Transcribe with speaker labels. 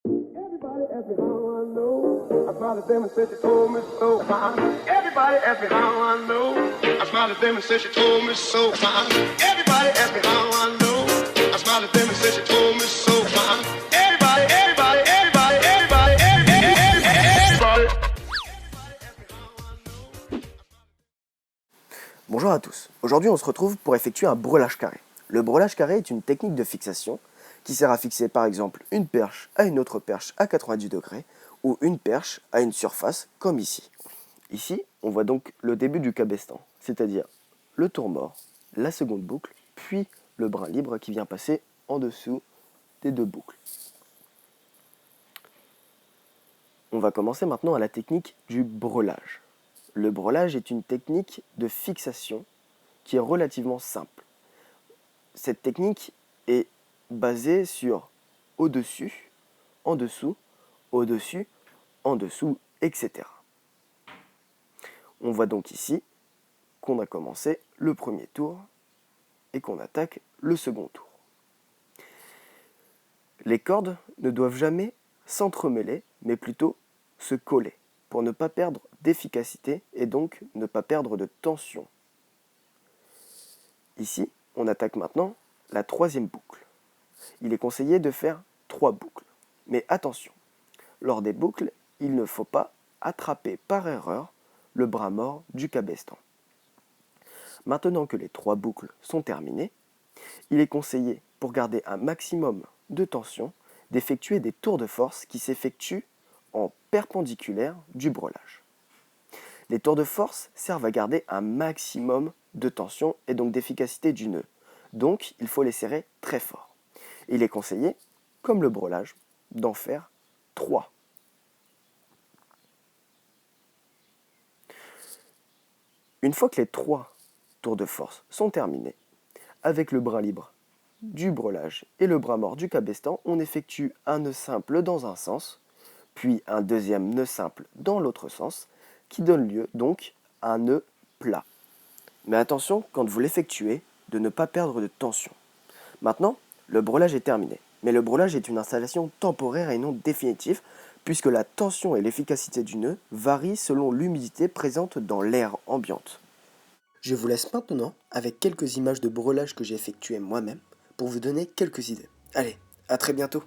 Speaker 1: Everybody ask me how I know. I smiled at them and said she told me so. Everybody ask me how I know. I smiled at them and said she told me so. Everybody ask me how I know. I smiled at them and said she told me so. Everybody.
Speaker 2: Bonjour à tous, aujourd'hui on se retrouve pour effectuer un brelage carré. Le brelage carré est une technique de fixation qui sert à fixer par exemple une perche à une autre perche à 90 degrés ou une perche à une surface comme ici. Ici, on voit donc le début du cabestan, c'est-à-dire le tour mort, la seconde boucle, puis le brin libre qui vient passer en dessous des deux boucles. On va commencer maintenant à la technique du brelage. Le brelage est une technique de fixation qui est relativement simple. Cette technique est basée sur au-dessus, en dessous, au-dessus, en dessous, etc. On voit donc ici qu'on a commencé le premier tour et qu'on attaque le second tour. Les cordes ne doivent jamais s'entremêler, mais plutôt se coller pour ne pas perdre d'efficacité et donc ne pas perdre de tension. Ici, on attaque maintenant la troisième boucle. Il est conseillé de faire 3 boucles. Mais attention, lors des boucles, il ne faut pas attraper par erreur le bras mort du cabestan. Maintenant que les 3 boucles sont terminées, il est conseillé, pour garder un maximum de tension, d'effectuer des tours de force qui s'effectuent en perpendiculaire du brelage. Les tours de force servent à garder un maximum de tension et donc d'efficacité du nœud. Donc, il faut les serrer très fort. Il est conseillé, comme le brelage, d'en faire 3. Une fois que les 3 tours de force sont terminés, avec le brin libre du brelage et le bras mort du cabestan, on effectue un nœud simple dans un sens, puis un deuxième nœud simple dans l'autre sens, qui donne lieu donc à un nœud plat. Mais attention, quand vous l'effectuez, de ne pas perdre de tension. Maintenant, le brelage est terminé. Mais le brelage est une installation temporaire et non définitive, puisque la tension et l'efficacité du nœud varient selon l'humidité présente dans l'air ambiante. Je vous laisse maintenant avec quelques images de brelage que j'ai effectuées moi-même pour vous donner quelques idées. Allez, à très bientôt!